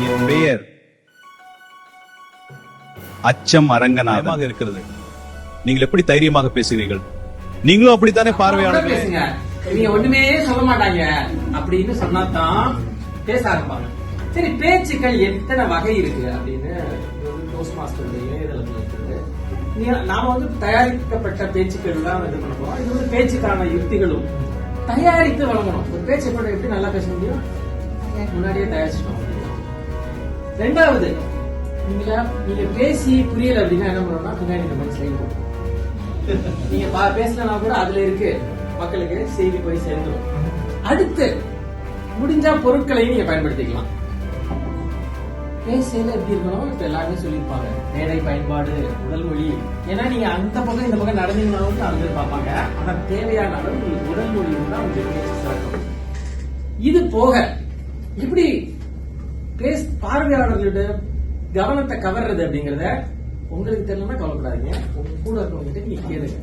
என் பெயர் அச்சம் அரங்கநாதமாக இருக்கிறது. நீங்கள் எப்படி தைரியமாக பேசுகிறீர்கள்? நீங்களும் அப்படித்தானே பார்வையாளர் பேசுங்க. நீங்க ஒண்ணுமே சொல்ல மாட்டாங்க அப்படின்னு சொன்னாதான் பேச ஆரம்பிப்பாங்க. சரி, பேச்சுக்கள் எத்தனை வகை இருக்கு அப்படின்னு டோஸ்ட் மாஸ்டருடைய இணையதளத்தில் இருக்குது. நாம வந்து தயாரிக்கப்பட்ட பேச்சுக்கள் தான் இது பண்ண போறோம். இது வந்து பேச்சுக்கான யுக்திகளும் தயாரித்து வழங்கணும். ஒரு பேச்சு கூட எப்படி நல்லா பேச முடியும்? முன்னாடியே தயாரிச்சிட்டோம். ரெண்டாவது, நீங்க பேசி புரியல அப்படின்னா என்ன பண்ணணும்னா பின்னாடி இந்த மாதிரி செய்யணும். நீங்க பேசலனா கூட அதுல இருக்கு மக்களுக்கு செய்தி போய் சேர்ந்துடும். அடுத்து முடிஞ்சா பொருட்களையும் நீங்க பயன்படுத்திக்கலாம். பேசல எப்படி இருக்கணும் இப்ப எல்லாருமே சொல்லியிருப்பாங்க. மேடை பயன்பாடு, உடல் மொழி. ஏன்னா நீங்க அந்த பக்கம் இந்த பக்கம் நடந்தீங்கன்னாலும் அவங்க பார்ப்பாங்க. ஆனா தேவையான அளவு உங்களுக்கு உடல் மொழி இருந்தா உங்களுக்கு பேச சிறக்கும். இது போக எப்படி பார்வையாளர்களோட கவனத்தை கவர்றது அப்படிங்கறத உங்களுக்கு தெரியலன்னா கவலைப்படாதீங்க. உங்க கூட இருக்கவங்க நீங்க கேளுங்க.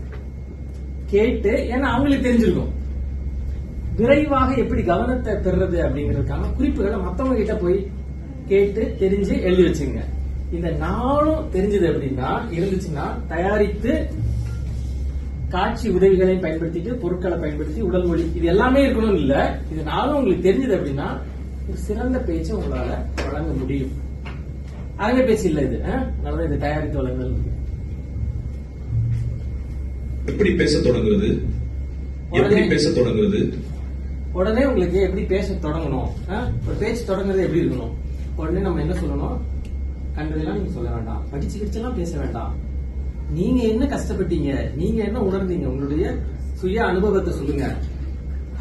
கேட்டு, ஏன்னா அவங்களுக்கு தெரிஞ்சிருக்கும் விரைவாக எப்படி கவனத்தை பெறுறது அப்படிங்கறதுக்கான குறிப்புகளை மத்தவங்க கிட்ட போய் கேட்டு தெரிஞ்சு எழுதி வச்சுங்க. இந்த நாளும் தெரிஞ்சது அப்படின்னா இருந்துச்சுன்னா தயாரித்து காட்சி உதவிகளை பயன்படுத்திட்டு பொருட்களை பயன்படுத்தி உடல் மொழி இது எல்லாமே இருக்கணும் இல்ல. இது நாளும் உங்களுக்கு தெரிஞ்சது அப்படின்னா ஒரு சிறந்த பேச்சு உங்களால வழங்க முடியும். அரங்க பேச்சு இல்ல இது. நல்ல இது தயாரித்து வழங்குதல். எப்படி பேச தொடங்குறது? எப்படி பேச தொடங்குறது? உடனே உங்களுக்கு எப்படி பேச தொடங்கணும்? ஒரு பேச்சு தொடங்குறது எப்படி இருக்கணும்? உடனே நம்ம என்ன சொல்லணும்? கண்டதெல்லாம் நீங்க சொல்ல வேண்டாம், படிச்சு கிடிச்செல்லாம் பேச வேண்டாம். நீங்க என்ன கஷ்டப்பட்டீங்க, நீங்க என்ன உணர்ந்தீங்க, உங்களுடைய சுய அனுபவத்தை சொல்லுங்க.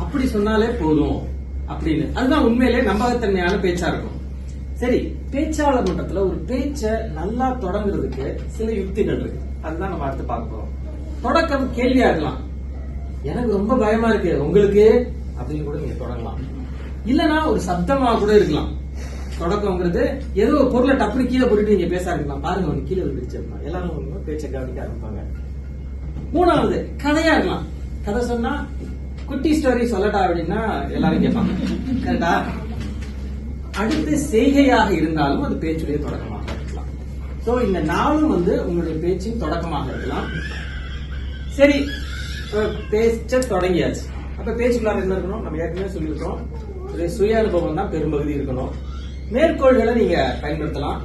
அப்படி சொன்னாலே போதும் அப்படின்னு. அதுதான் உண்மையிலே நம்பகத்தன்மையான பேச்சா இருக்கும். சரி, பேச்சாளர் மன்றத்துல ஒரு பேச்ச நல்லா தொடங்குறதுக்கு சில யுக்திகள் இருக்கு. அதுதான் நம்ம அடுத்து பார்க்க போறோம். தொடக்கம் கேள்வியா இருக்கலாம். எனக்கு ரொம்ப பயமா இருக்கு, உங்களுக்கு அப்படின்னு கூட நீங்க தொடங்கலாம். இல்லனா ஒரு சப்தமா கூட இருக்கலாம். தொடக்கம்ங்கிறது ஏதோ ஒரு பொருளை டப்புனு கீழே போட்டுட்டு நீங்க பேச இருக்கலாம். பாருங்க, ஒன்று கீழே விழுந்துருச்சா எல்லாரும் பேச்சை கவனிக்க ஆரம்பிப்பாங்க. மூணாவது கதையா இருக்கலாம். கதை சொன்னா குட்டி ஸ்டோரி சொல்லட்டா அப்படின்னா எல்லாரும் கேட்பாங்க. கரெக்டா? அடுத்து செய்கையாக இருந்தாலும் அது பேச்சுடைய தொடக்கமாக இருக்கலாம். சோ இந்த நாளும் வந்து உங்களுடைய பேச்சின் தொடக்கமாக இருக்கலாம். சரி, பேச்ச தொடங்கியாச்சு. அப்ப பேச்சுக்குள்ளார என்ன இருக்கணும்? நம்ம ஏற்கனவே சொல்லியிருக்கோம், சுய அனுபவம் தான் பெரும்பகுதி இருக்கணும். மேற்கோள்களை நீங்க பயன்படுத்தலாம்.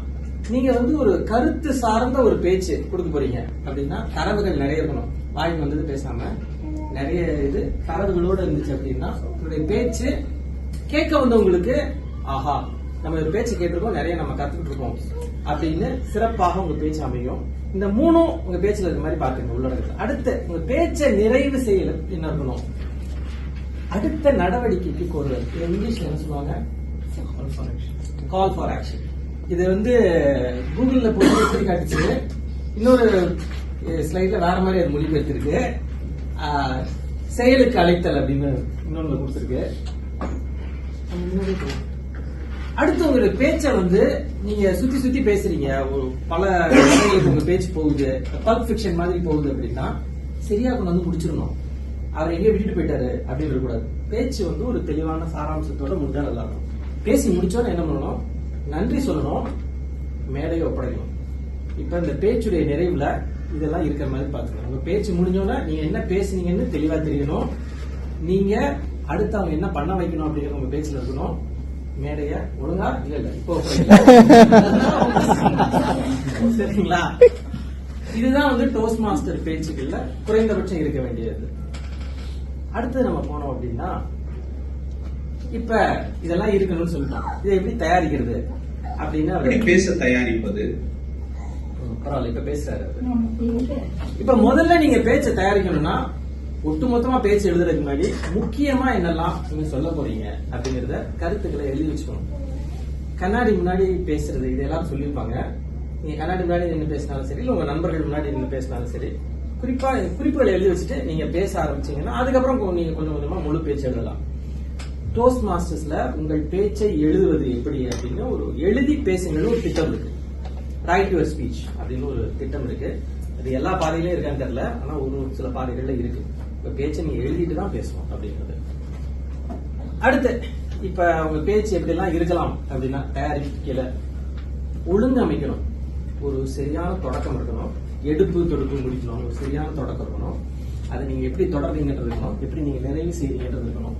நீங்க வந்து ஒரு கருத்து சார்ந்த ஒரு பேச்சு கொடுக்க போறீங்க அப்படின்னா தரவுகள் நிறைய இருக்கணும். வாய்க்கு வந்தது பேசாம நிறைய இது தரவுகளோட இருந்துச்சு அப்படின்னா உங்களுடைய பேச்சு கேட்க வந்தவங்களுக்கு ஆஹா, நம்ம ஒரு பேச்சு கேட்டிருக்கோம், நிறைய நம்ம கத்துக்கிட்டு இருக்கோம் அப்படின்னு சிறப்பாக உங்க பேச்சு அமையும். இந்த மூணும் உங்க பேச்சுல இருக்க மாதிரி பாத்துங்க உள்ளடக்கத்துல. அடுத்து உங்க பேச்சை நிறைவு செய்யல என்ன இருக்கணும்? அடுத்த நடவடிக்கைக்கு கோருதல். இங்கிலீஷ்ல என்ன சொல்லுவாங்க? Call for action. இது வந்து கூகுள்ல போட்டு எப்படி காட்டுச்சு. இன்னொரு ஸ்லைட்ல வேற மாதிரி அது மொழிபெயர்த்திருக்கு. செயலுக்கு அழைத்தல் அப்படின்னு இன்னொன்னு கொடுத்திருக்கு. அடுத்து உங்களுடைய பேச்சை வந்து நீங்க சுத்தி சுத்தி பேசுறீங்க, பல உங்க பேச்சு போகுது, பல்ப் ஃபிக்ஷன் மாதிரி போகுது அப்படின்னா சரியா கொண்டு வந்து முடிச்சிடணும். அவர் எங்கேயோ விட்டுட்டு போயிட்டாரு அப்படின்னு இருக்கக்கூடாது. பேச்சு வந்து ஒரு தெளிவான சாராம்சத்தோட முடிஞ்சா நல்லா இருக்கும். பேசி முடிச்சோன்னு என்ன பண்ணணும்? நன்றி சொல்லணும், மேடையை ஒப்படைக்கணும். இப்ப இந்த பேச்சுடைய நிறைவுல இதெல்லாம் இருக்கிற மாதிரி பாத்துக்கணும். உங்க பேச்சு முடிஞ்சோன்னா நீங்க என்ன பேசுனீங்கன்னு தெளிவா தெரியணும். நீங்க அடுத்து அவங்க என்ன பண்ண வைக்கணும் அப்படிங்கிற உங்க பேச்சுல இருக்கணும். மேடைய ஒழுங்கா இல்ல இப்போ சரிங்களா? இதுதான் வந்து டோஸ்ட் மாஸ்டர் பேச்சுக்கள்ல குறைந்தபட்சம் இருக்க வேண்டியது. அடுத்து நம்ம போனோம் அப்படின்னா இப்ப இதெல்லாம் இருக்கணும்னு சொல்லிட்டோம். இதை எப்படி தயாரிக்கிறது அப்படின்னு பேச தயாரிப்பது பரவாயில்ல. இப்ப பேசுறாரு. இப்ப முதல்ல நீங்க பேச்ச தயாரிக்கணும்னா ஒட்டுமொத்தமா பேச்சு எழுதுறதுக்கு முன்னாடி முக்கியமா என்னெல்லாம் நீங்க சொல்ல போறீங்க அப்படிங்கறத கருத்துக்களை எழுதி வச்சுக்கணும். கண்ணாடி முன்னாடி பேசுறது இது எல்லாரும் சொல்லியிருப்பாங்க. நீங்க கண்ணாடி முன்னாடி நின்று பேசினாலும் சரி, இல்ல உங்க நண்பர்கள் முன்னாடி நின்று பேசினாலும் சரி, குறிப்புகளை எழுதி வச்சுட்டு நீங்க பேச ஆரம்பிச்சீங்கன்னா அதுக்கப்புறம் நீங்க கொஞ்சம் கொஞ்சமா முழு பேச்சு எழுதலாம். டோஸ்ட் மாஸ்டர்ஸ்ல உங்கள் பேச்சை எழுதுவது எப்படி அப்படின்னு ஒரு எழுதி பேசுங்கன்னு ஒரு திட்டம் இருக்கு. ரைட் யுவர் ஸ்பீச் அப்படின்னு ஒரு திட்டம் இருக்கு. அது எல்லா பாதையிலும் இருக்கான்னு தெரியல, ஆனா ஒரு சில பாதைகள்ல இருக்கு. இப்ப பேச்சை நீங்க எழுதிட்டு தான் பேசணும் அப்படிங்கிறது. அடுத்து இப்ப உங்க பேச்சு எப்படி எல்லாம் இருக்கலாம் அப்படின்னா, தயாரிப்பு கீழே ஒழுங்கமைக்கணும். ஒரு சரியான தொடக்கம் இருக்கணும், எடுப்பு தொடுப்பு முடிக்கணும், ஒரு சரியான தொடக்கம் இருக்கணும். அதை நீங்க எப்படி தொடர்றீங்கன்றது இருக்கணும், எப்படி நீங்க நிறைவு செய்றீங்கன்றது இருக்கணும்.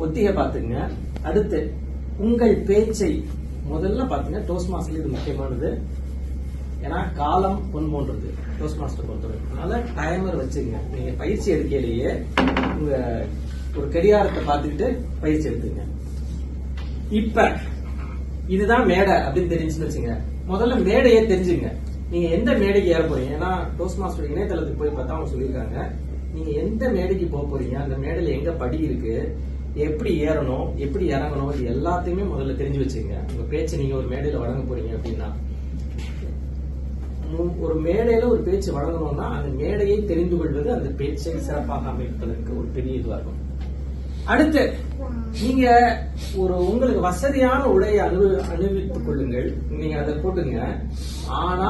ஒத்திகை பாத்துங்க. அடுத்து உங்கள் பேச்சை முதல்ல பாத்துங்க. டோஸ்ட் மாஸ்டர் இது முக்கியமானது. ஏன்னா காலம் பொன் போன்றது டோஸ்ட் மாஸ்டர் பொறுத்தவரை. அதனால டைமர் வச்சுங்க. நீங்க பயிற்சி எடுக்கையிலேயே உங்க ஒரு கடிகாரத்தை பார்த்துக்கிட்டு பயிற்சி எடுத்துங்க. இப்ப இதுதான் மேடை அப்படின்னு தெரிஞ்சுன்னு வச்சுங்க. முதல்ல மேடையை தெரிஞ்சுங்க. நீங்க எந்த மேடைக்கு ஏற போறீங்க? ஏன்னா டோஸ்ட் மாஸ்டர் இணையதளத்துக்கு போய் பார்த்தா அவங்க சொல்லியிருக்காங்க, நீங்க எந்த மேடைக்கு போக போறீங்க, அந்த மேடையில எங்க படி இருக்கு, எப்படி ஏறணும், எப்படி இறங்கணும், இது எல்லாத்தையுமே முதல்ல தெரிஞ்சு வச்சுங்க. உங்க பேச்சு நீங்க ஒரு மேடையில வழங்க போறீங்க அப்படின்னா, ஒரு மேடையில ஒரு பேச்சு வழங்கணும்னா அந்த மேடையை தெரிந்து கொள்வது அந்த பேச்சை சிறப்பாக அமைப்பதற்கு ஒரு பெரிய இதுவா இருக்கும். அடுத்து நீங்க ஒரு உங்களுக்கு வசதியான உடையை அணிவித்துக் கொள்ளுங்கள். நீங்க அதை போட்டுங்க. ஆனா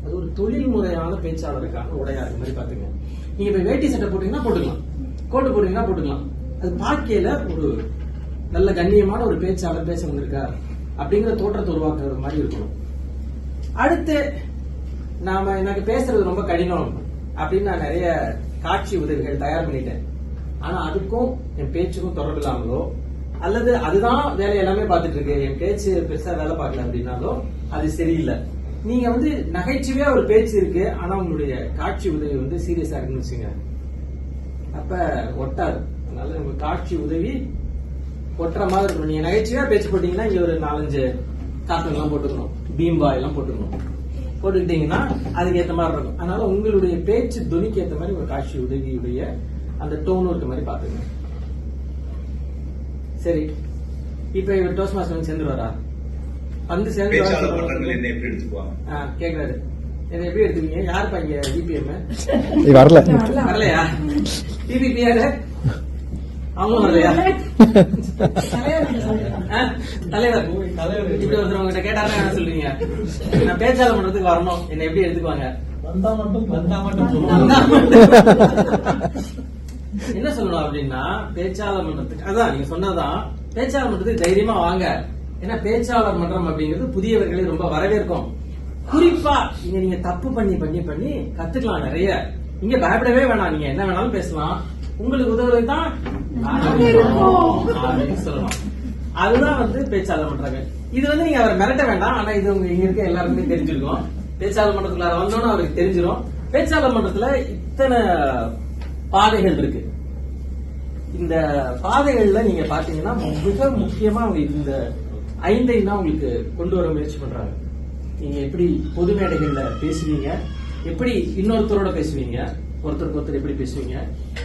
அது ஒரு தொழில் முறையான பேச்சாளருக்கான உடையா இருக்கு மாதிரி பாத்துங்க. நீங்க இப்ப வேட்டி சட்டை போட்டீங்கன்னா போட்டுக்கலாம், கோட்டு போட்டீங்கன்னா போட்டுக்கலாம். அது பார்க்கையில ஒரு நல்ல கண்ணியமான ஒரு பேச்சாளர் பேச வந்திருக்கா அப்படிங்கிற தோற்றத்தை உருவாக்குறது மாதிரி இருக்கணும். அடுத்து நாம எனக்கு பேசுறது ரொம்ப கடினம் அப்படின்னு நான் நிறைய காட்சி உதவிகள் தயார் பண்ணிட்டேன். ஆனா அதுக்கும் என் பேச்சுக்கும் தொடர்பு இல்லாமலோ, அல்லது அதுதான் வேலை எல்லாமே பார்த்துட்டு இருக்கு, என் பேச்சு பெருசா வேலை பார்க்கல அப்படின்னாலோ அது சரியில்லை. நீங்க நகைச்சுவையா ஒரு பேச்சு இருக்கு, ஆனா உங்களுடைய காட்சி உதவி சீரியஸா இருக்குன்னு வச்சுங்க, அப்ப ஒட்டாது. அதனால உங்க காட்சி உதவி ஒட்டுற மாதிரி இருக்கணும். நீங்க நகைச்சுவையா பேச்சு போட்டீங்கன்னா இங்க ஒரு 4-5 கார்ட்டூன் எல்லாம் போட்டுக்கணும், பீம்பா எல்லாம் போட்டுக்கணும். போட்டுக்கிட்டீங்கன்னா அதுக்கு ஏற்ற மாதிரி இருக்கும். அதனால உங்களுடைய பேச்சு துணிக்கு ஏற்ற மாதிரி ஒரு காட்சி உதவியுடைய அந்த டோன் இருக்க மாதிரி பாத்துங்க. சரி, இப்ப இவர் டோஸ்ட் மாஸ்டர் சேர்ந்துருவாரா? சேர்ந்து கேக்குறாரு, இதை எப்படி எடுத்துக்கீங்க? யாருப்பா இங்க டிபிஎம் வரலையா? டிபிபி யாரு? அவங்களும் வரலையா? தலைவர் இப்படி ஒருத்தர் உங்ககிட்ட கேட்டாருன்னா என்ன சொல்றீங்க? நான் பேச்சாளர் மன்றத்துக்கு வரணும், என்ன எப்படி எடுத்துக்குவாங்க? என்ன சொல்லணும் அப்படின்னா, பேச்சாளர் மன்றத்துக்கு அதான் நீங்க சொன்னதான், பேச்சாளர் மன்றத்துக்கு தைரியமா வாங்க. ஏன்னா பேச்சாளர் மன்றம் அப்படிங்கிறது புதியவர்களை ரொம்ப வரவேற்கும். குறிப்பா நீங்க தப்பு பண்ணி பண்ணி பண்ணி கத்துக்கலாம் நிறைய. நீங்க பயப்படவே வேணாம், நீங்க என்ன வேணாலும் பேசலாம், உங்களுக்கு உதவுறது தான் சொல்லணும். அதுதான் பேச்சாளர் மன்றம். இது நீங்க அவரை மிரட்ட வேண்டாம். ஆனா இது இங்க இருக்க எல்லாருக்குமே தெரிஞ்சிருக்கும். பேச்சாளர் மன்றத்துக்குள்ள வந்தோன்னு அவருக்கு தெரிஞ்சிடும். பேச்சாளர் மன்றத்துல இத்தனை பாதைகள் இருக்கு. இந்த பாதைகள்ல நீங்க பாத்தீங்கன்னா மிக முக்கியமா அவங்க இந்த 5 தான் உங்களுக்கு கொண்டு வர முயற்சி பண்றாங்க. நீங்க எப்படி பொது மேடைகள்ல பேசுவீங்க, எப்படி இன்னொருத்தரோட பேசுவீங்க, ஒருத்தருக்கு ஒருத்தர் எப்படி பேசுவீங்க,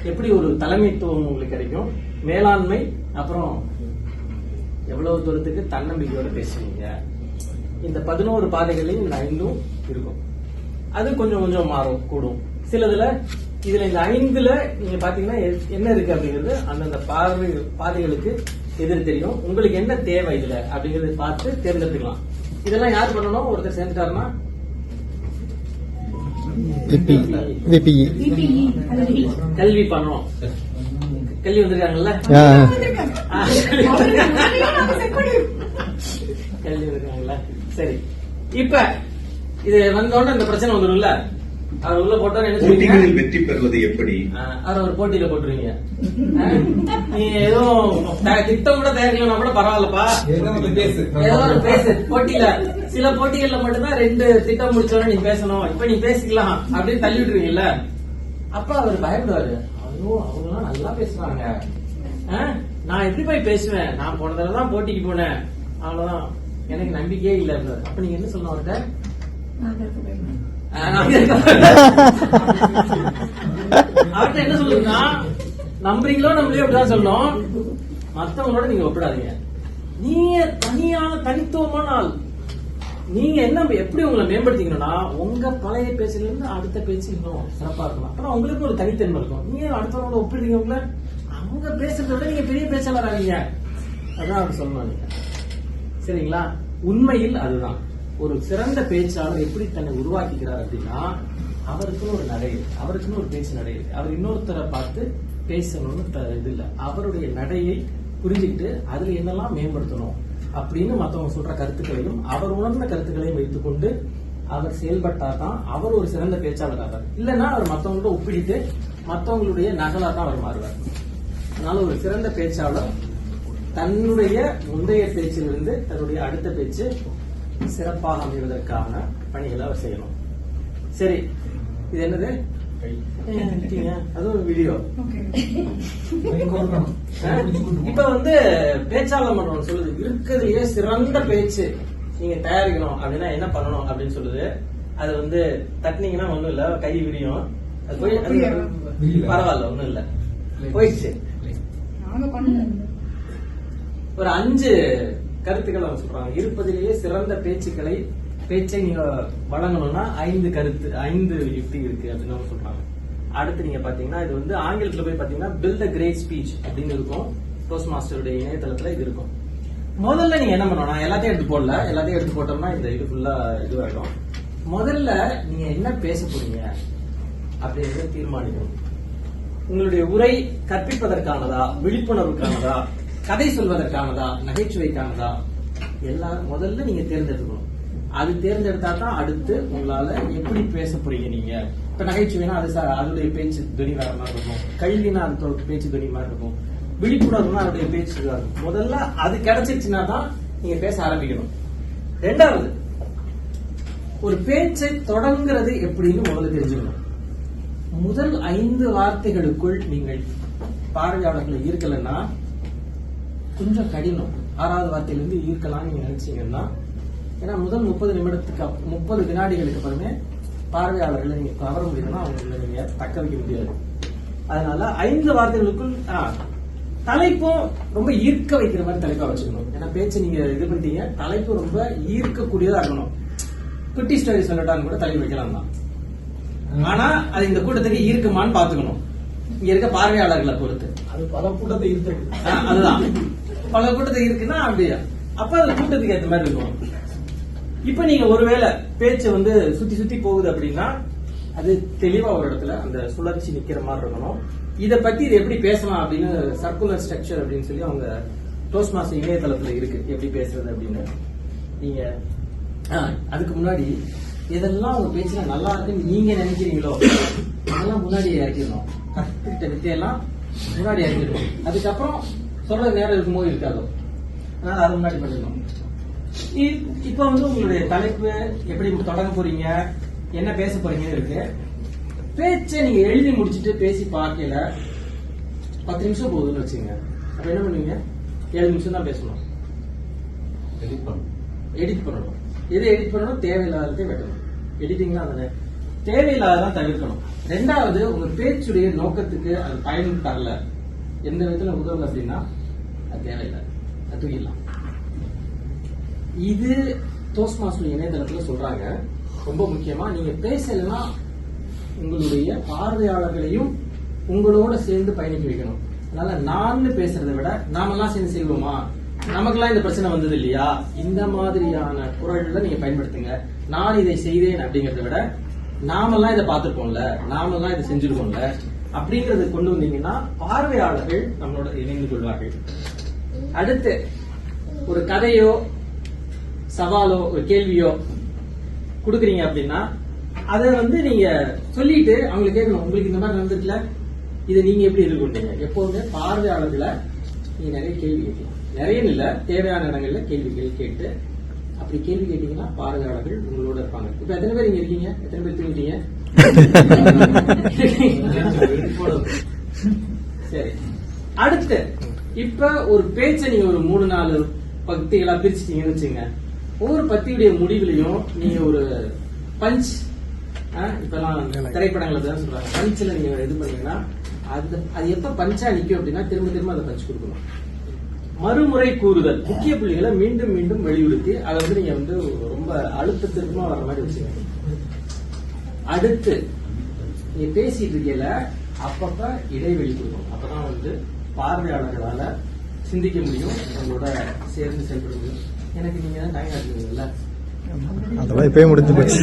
எப்படி ஒரு தலைமைத்துவம் உங்களுக்கு கிடைக்கும், மேலாண்மை, அப்புறம் எவ்வளவு தூரத்துக்கு தன்னம்பிக்கையோட பேசுவீங்க. இந்த 11 பாதைகளையும் இந்த 5 இருக்கும். அது கொஞ்சம் கொஞ்சம் மாறும், கூடும். சிலதுல இதுல இந்த 5ல நீங்க பாத்தீங்கன்னா என்ன இருக்கு அப்படிங்கிறது அந்தந்த பாதைகளுக்கு எதிர் தெரியும். உங்களுக்கு என்ன தேவை இதுல அப்படிங்கறத பார்த்து தேர்ந்தெடுத்துக்கலாம். இதெல்லாம் யார் பண்ணணும்? ஒருத்தர் சேர்ந்துட்டாருன்னா கல்வி பண்ணணும். கல்வி வந்திருக்காங்கல்ல, கல்வி வந்திருக்காங்கல்ல. சரி, இப்ப இது வந்தோட இந்த பிரச்சனை வந்துடும்ல. அவர் உள்ள போட்டா என்ன சொல்லுவீங்க? வெற்றி பெறுவது எப்படி? அவர் ஒரு போட்டியில போட்டுருவீங்க. நீ ஏதோ திட்டம் கூட தயாரிக்கலன்னா கூட பரவாயில்லப்பா, ஏதோ ஒரு பேசு போட்டியில. சில போட்டிகள்ல மட்டும்தான் 2 திட்டம் முடிச்சோட நீ பேசணும், இப்ப நீ பேசிக்கலாம் அப்படின்னு தள்ளி விட்டுருவீங்கல்ல. அப்ப அவர் பயப்படுவாரு. ஐயோ அவங்க எல்லாம் நல்லா பேசுறாங்க, நான் எப்படி போய் பேசுவேன், நான் போன தடவை தான் போட்டிக்கு போனேன், அவ்வளவுதான், எனக்கு நம்பிக்கையே இல்ல. அப்ப நீங்க என்ன சொல்லணும் அவர்கிட்ட? அவர்கிட்ட என்ன சொல்லுங்கன்னா, நம்புறீங்களோ நம்பலையோ அப்படிதான் சொல்லணும். மத்தவங்களோட நீங்க ஒப்பிடாதீங்க. நீங்க தனித்துவமான ஆள். நீங்க என்ன எப்படி உங்களை மேம்படுத்திக்கணும்னா, உங்க பழைய பேச்சுல இருந்து அடுத்த பேச்சு இன்னும் சிறப்பா இருக்கணும். அப்புறம் உங்களுக்கு ஒரு தனித்தன்மை இருக்கும். நீங்க அடுத்தவங்களோட ஒப்பிடுறீங்க, உங்களை அவங்க பேசுறத விட நீங்க பெரிய பேச்சாளர் ஆவீங்க. அதான் அவர் சொல்லணும் நீங்க. சரிங்களா? உண்மையில் அதுதான் ஒரு சிறந்த பேச்சாளர் எப்படி தன்னை உருவாக்கிக்கிறார் அப்படின்னா, அவருக்குன்னு ஒரு நடை இருக்கு, அவருக்குன்னு ஒரு பேச்சு நடை இருக்கு. அவர் இன்னொருத்தரை பார்த்து பேசணும்னு இது இல்ல, அவருடைய நடையை புரிஞ்சுக்கிட்டு அதுல என்னெல்லாம் மேம்படுத்தணும் அப்படின்னு மத்தவங்க சொல்ற கருத்துக்களையும் அவர் உணர்ந்த கருத்துக்களையும் வைத்துக்கொண்டு அவர் செயல்பட்டாதான் அவர் ஒரு சிறந்த பேச்சாளர் ஆவார். இல்லைன்னா அவர் மத்தவங்களோட ஒப்பிட்டு மத்தவங்களுடைய நகலா தான் அவர் மாறுவார். அதனால ஒரு சிறந்த பேச்சாளர் தன்னுடைய முந்தைய பேச்சிலிருந்து தன்னுடைய அடுத்த பேச்சு சிறப்பாக அமைவதற்கான பணிகளை அவர் செய்யணும். சரி, இது என்னது? அதுவும் வீடியோ. இப்ப வந்து பேச்சாளர் மன்றம் சொல்லுது, இருக்கிறதுலயே சிறந்த பேச்சு நீங்க தயாரிக்கணும் அப்படின்னா என்ன பண்ணணும் அப்படின்னு சொல்லுது. அது வந்து தட்டினீங்கன்னா ஒண்ணும் இல்ல, கை விரியும். அது போய் பரவாயில்ல, ஒண்ணும் இல்ல, போயிடுச்சு. ஒரு 5 கருத்துக்கள் அவங்க சொல்றாங்க. இருப்பதிலேயே சிறந்த பேச்சை நீங்க வழங்கணும்னா 5 கருத்து, 5 யுக்தி இருக்கு அப்படின்னு அவங்க சொல்றாங்க. அடுத்து நீங்க பாத்தீங்கன்னா இது வந்து ஆங்கிலத்துல போய் பாத்தீங்கன்னா பில்ட் அ கிரேட் ஸ்பீச் அப்படின்னு இருக்கும். டோஸ்ட் மாஸ்டருடைய இணையதளத்துல இது இருக்கும். முதல்ல நீங்க என்ன பண்ணணும், நான் எல்லாத்தையும் எடுத்து போடல, எல்லாத்தையும் எடுத்து போட்டோம்னா இந்த இது ஃபுல்லா இதுவாயிடும். முதல்ல நீங்க என்ன பேச போறீங்க அப்படின்றத தீர்மானிக்கணும். உங்களுடைய உரை கற்பிப்பதற்கானதா, விழிப்புணர்வுக்கானதா, கதை சொல்வதற்கானதா, நகைச்சுவைக்கானதா, எல்லாரும் முதல்ல நீங்க தேர்ந்தெடுக்கணும். அது தேர்ந்தெடுத்தா தான் அடுத்து உங்களால எப்படி பேச போறீங்க. நீங்க இப்ப நகைச்சுவைனா அது அதோடைய பேச்சு துணி வேற மாதிரி இருக்கும், கல்வினா அது பேச்சு துணி மாதிரி இருக்கும், விழிப்புணர்வுனா அதோடைய பேச்சு இருக்கும். முதல்ல அது கிடைச்சிருச்சுன்னா தான் நீங்க பேச ஆரம்பிக்கணும். 2வது, ஒரு பேச்சை தொடங்குறது எப்படின்னு முதல்ல தெரிஞ்சுக்கணும். முதல் 5 வார்த்தைகளுக்குள் நீங்கள் பார்வையாளர்களை ஈர்க்கலன்னா கொஞ்சம் கடினம். 6வது வார்த்தையிலிருந்து ஈர்க்கலாம் நீங்க நினைச்சீங்கன்னா, ஏன்னா முதல் 30 நிமிடத்துக்கு 30 வினாடிகளுக்கு அப்புறமே பார்வையாளர்களை நீங்க கவர முடியும்னா அவங்களை நீங்க தக்க வைக்க முடியாது. அதனால 5 வார்த்தைகளுக்குள் தலைப்பும் ரொம்ப ஈர்க்க வைக்கிற மாதிரி தலைப்பா வச்சுக்கணும். ஏன்னா பேச்சு நீங்க இது பண்ணிட்டீங்க, தலைப்பு ரொம்ப ஈர்க்கக்கூடியதா இருக்கணும். குட்டி ஸ்டோரி சொல்லட்டான்னு கூட தலைப்பு வைக்கலாம் தான். ஆனா அது இந்த கூட்டத்துக்கு ஈர்க்குமான்னு பாத்துக்கணும், இங்க இருக்க பார்வையாளர்களை பொறுத்து. அது பல கூட்டத்தை ஈர்த்து, அதுதான் பல கூட்டத்தை இருக்குன்னா அப்படியா, அப்ப அது கூட்டத்துக்கு ஏற்ற மாதிரி இருக்கும். இப்ப நீங்க ஒருவேளை பேச்சு வந்து சுத்தி சுத்தி போகுது அப்படின்னா அது தெளிவா ஒரு இடத்துல அந்த சுழற்சி நிக்கிற மாதிரி இருக்கணும். இத பத்தி இது எப்படி பேசலாம் அப்படின்னு சர்க்குலர் ஸ்ட்ரக்சர் அப்படின்னு சொல்லி அவங்க டோஸ்ட் மாஸ்டர் இணையதளத்துல இருக்கு, எப்படி பேசுறது அப்படின்னு. நீங்க அதுக்கு முன்னாடி இதெல்லாம் உங்க பேச்சுல நல்லா இருக்குன்னு நீங்க நினைக்கிறீங்களோ அதெல்லாம் முன்னாடி இறக்கிடணும். கத்துக்கிட்ட வித்தையெல்லாம் முன்னாடி இறக்கிடணும். அதுக்கப்புறம் சொல்ற நேரம் இருக்கும்போது இருக்காதோ, அதனால அது முன்னாடி பண்ணிடணும். இப்ப வந்து உங்களுடைய தலைப்பு எப்படி தொடங்க போறீங்க, என்ன பேச போறீங்கன்னு இருக்கு. பேச்சை நீங்க எழுதி முடிச்சுட்டு பேசி பார்க்கல 10 நிமிஷம் போகுதுன்னு வச்சுங்க. அப்ப என்ன பண்ணுவீங்க? 7 நிமிஷம் தான் பேசணும். எடிட் பண்ணணும். எது எடிட் பண்ணணும்? தேவையில்லாததை வெட்டணும். எடிட்டிங்லாம் தானே, தேவையில்லாதான் தவிர்க்கணும். 2வது, உங்க பேச்சுடைய நோக்கத்துக்கு அது பயன் தரல, எந்த விதத்துல உதவல அப்படின்னா அது தேவையில்லை, அது தூக்கிடலாம். இது டோஸ்ட் மாஸ்டர் இணையதளத்துல சொல்றாங்க. ரொம்ப முக்கியமா நீங்க பேசலன்னா உங்களுடைய பார்வையாளர்களையும் உங்களோட சேர்ந்து பயணிக்க வைக்கணும். அதனால நான் பேசுறதை விட நாமெல்லாம் சேர்ந்து செய்வோமா, நமக்கெல்லாம் இந்த பிரச்சனை வந்தது இல்லையா, இந்த மாதிரியான குரல்ல நீங்க பயன்படுத்துங்க. நான் இதை செய்தேன் அப்படிங்கறத விட நாமெல்லாம் இதை பார்த்திருக்கோம்ல, நாமெல்லாம் இதை செஞ்சிருக்கோம்ல அப்படிங்கறத கொண்டு வந்தீங்கன்னா பார்வையாளர்கள் நம்மளோட இணைந்து கொள்வார்கள். அடுத்து ஒரு கதையோ சவாலோ ஒரு கேள்வியோ கொடுக்குறீங்க அப்படின்னா அதை வந்து நீங்க சொல்லிட்டு அவங்களுக்கு கேட்கணும், உங்களுக்கு இந்த மாதிரி நடந்துட்டுல, இதை நீங்க எப்படி எதிர்கொண்டீங்க. எப்போதுமே பார்வையாளர்களை நீங்க நிறைய கேள்வி கேட்கலாம், நிறைய இல்ல, தேவையான இடங்கள்ல கேள்விகள் கேட்டு அப்படி கேள்வி கேட்டீங்கன்னா பார்வையாளர்கள் உங்களோட இருப்பாங்க. இப்ப எத்தனை பேர் இங்க இருக்கீங்க? எத்தனை பேர் தூங்கிட்டீங்க? சரி, அடுத்து இப்ப ஒரு பேச்சை நீங்க ஒரு 3-4 பத்திகளா பிரிச்சுட்டீங்கன்னு வச்சுங்க. ஒவ்வொரு பத்தியுடைய முடிவுலையும் நீங்க ஒரு பஞ்ச், இப்பெல்லாம் திரைப்படங்களை தான் சொல்றாங்க, பஞ்ச்ல நீங்க இது பண்ணீங்கன்னா அது எப்ப பஞ்சா நிக்கும் அப்படின்னா திரும்ப திரும்ப அதை பஞ்ச் கொடுக்கணும். மறுமுறை கூறுதல், முக்கிய புள்ளிகளை மீண்டும் மீண்டும் வெளியுறுத்தி அதை வந்து நீங்க வந்து ரொம்ப அழுத்தத்திற்குமா வர மாதிரி வச்சுக்கணும். அடுத்து நீங்க பேசிட்டு இருக்கல அப்பப்ப இடைவெளி கொடுக்கணும். அப்பதான் வந்து பார்வையாளர்களால சிந்திக்க முடியும், உங்களோட சேர்ந்து செயல்பட முடியும். எனக்கு நீங்க டைம் ஆகுதுல்ல, அதெல்லாம் இப்பயே முடிஞ்சு போச்சு.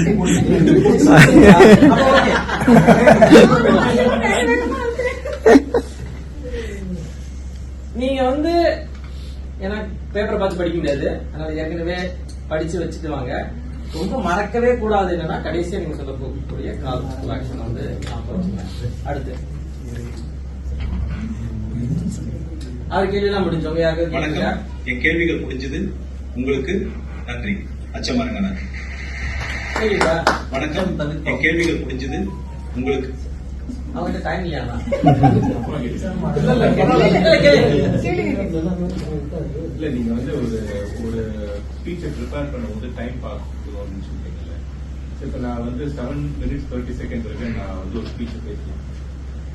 நீங்க வந்து பேப்பரை பார்த்து படிக்க முடியாது. அதனால ஏற்கனவே படிச்சு வச்சுட்டு வாங்க. ரொம்ப மறக்கவே கூடாது. என்னன்னா கடைசியா நீங்க சொல்லக்கூடிய கால் டு ஆக்ஷன் வந்து அடுத்து அது கேள்வியெல்லாம் முடிஞ்சவங்க யாருக்காவது வணக்கம், என் கேள்விகள் முடிஞ்சது. உங்களுக்கு நன்றி. அச்சமரங்கனார். கேள்விப்பா வணக்கம், என் கேள்விகள் முடிஞ்சது. உங்களுக்கு அவங்ககிட்ட டைம் இல்லையா? இல்ல நீங்க வந்து ஒரு ஸ்பீச்சை ப்ரிப்பேர் பண்ணும்போது டைம் பார்க்கணும்னு சொல்றீங்கல்ல. இப்ப நான் வந்து 7 minutes 30 seconds வரைக்கும் நான் வந்து ஒரு ஸ்பீச்சை பேசுறேன்.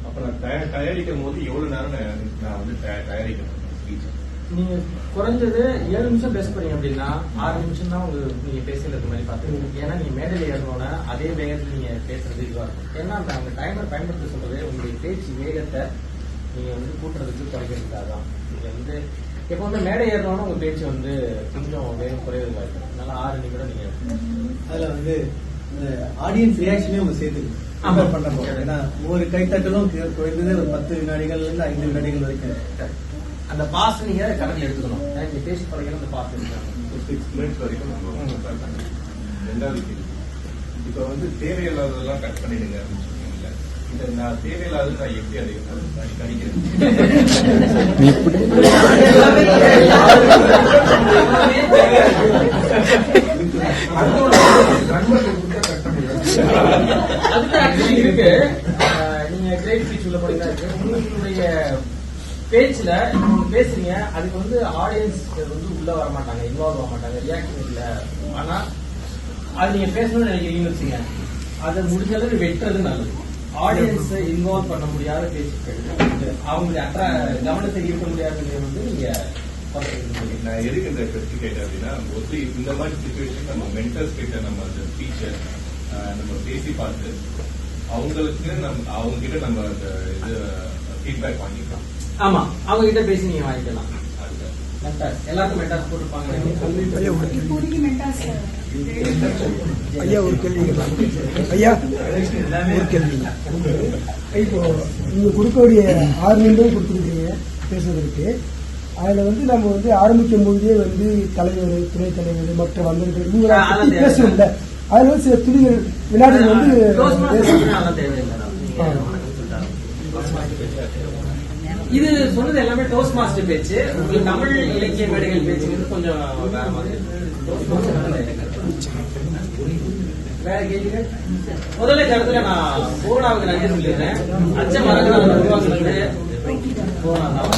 அப்ப நான் தயாரிக்கும் போது எவ்வளவு நேரம் நான் வந்து தயாரிக்கணும் ஸ்பீச்? நீங்க குறைஞ்சது 7 நிமிஷம் பேச போறீங்க அப்படின்னா 6 நிமிஷம் தான் நீங்க பேசுறது மாதிரி பாத்துக்கணும். ஏன்னா நீங்க மேடையில ஏறணும்னா அதே வேகத்துல நீங்க பேசுறது இதுவா இருக்கும். ஏன்னா அந்த டைமர் பயன்படுத்த சொல்றது உங்களுடைய பேச்சு வேகத்தை நீங்க வந்து கூட்டுறதுக்கு குறைக்கிறதுக்காக தான். நீங்க வந்து எப்பவுமே மேடை ஏறணும்னா உங்க பேச்சு வந்து கொஞ்சம் வேகம் குறைவதா இருக்கும். அதனால 6 நிமிடம் நீங்க அதுல வந்து இந்த ஆடியன்ஸ் ரியாக்ஷனே உங்க சேர்த்துக்கு ஆமா. பண்ணணும். ஏன்னா ஒவ்வொரு கைத்தட்டலும் குறைந்தது ஒரு 10 வினாடிகள்ல இருந்து 5 வினாடிகள் வரைக்கும் அந்த பாஸ் நீங்க கணக்கில் எடுத்துக்கணும். நீங்க பேசி பழகிற அந்த பாஸ் எடுத்துக்கணும். 6 minutes வரைக்கும் நம்ம prepare பண்ணணும். ரெண்டாவது கேள்வி, இப்ப வந்து தேவையில்லாததெல்லாம் கட் பண்ணிடுங்க அப்படின்னு சொன்னீங்கல்ல. இதை நான் தேவையில்லாதது நான் எப்படி அதை கணிக்கிறேன்? அதுக்கு ஆக்சுவலி இருக்கு. நீங்க கிரேட் ஸ்பீச் உள்ள போனீங்கன்னா இருக்கு. உங்களுடைய பேச்சுல நீங்க பேசுறீங்க, அதுக்கு வந்து ஆடியன்ஸ் வந்து உள்ள வர மாட்டாங்க, இன்வால்வ் ஆக மாட்டாங்க, ரியாக்ஷன் இல்ல. ஆனா அது நீங்க பேசணும்னு நினைக்கிறீங்கன்னு வச்சுங்க, அதை முடிஞ்ச அளவு வெட்டுறது நல்லது. ஆடியன்ஸ் இன்வால்வ் பண்ண முடியாத பேச்சுக்கள், அவங்களுடைய கவனத்தை ஈர்க்க முடியாதுங்கிறது வந்து நீங்க நான் எதுக்கு இந்த கொஸ்டின் கேட்டேன் அப்படின்னா, மோஸ்ட்லி இந்த மாதிரி சுச்சுவேஷன் நம்ம மென்டர்ஸ் கிட்ட நம்ம அந்த ஸ்பீச்சை நம்ம பேசி பார்த்து அவங்களுக்கு அவங்க கிட்ட நம்ம அந்த இது ஃபீட்பேக் வாங்கிக்கலாம். ஆமா, அவங்க கிட்ட பேசி நீங்க வாங்கிக்கலாம். அதுதான். மென்டாஸ் எல்லாருக்கும் மென்டாஸ் போட்டுருப்பாங்க. ஐயா ஒரு கேள்வி ஐயா ஒரு கேள்வி. இப்போ நீங்க கொடுக்கக்கூடிய 6 நிமிடம் கொடுத்துருக்கீங்க பேசுவதற்கு. அதுல வந்து நம்ம வந்து ஆரம்பிக்கும் போதே வந்து தலைவர், துணைத் தலைவர், மற்ற வந்தவர்கள் இவங்களை பத்தி பேசணும்ல. அதுல வந்து சில துணிகள் வினாடிகள் வந்து இது சொன்னது எல்லாமே டோஸ்ட் மாஸ்டர் பேச்சு. உங்களுக்கு தமிழ் இலக்கிய மேடைகள் பேச்சுங்கிறது கொஞ்சம் வேற மாதிரி. வேற கேள்விகள்? முதல்ல கருத்துல நான் பூர்ணாவுக்கு நன்றி சொல்லிடுறேன். அச்ச மரங்களை உருவாக்குறது பூர்ணா தான்.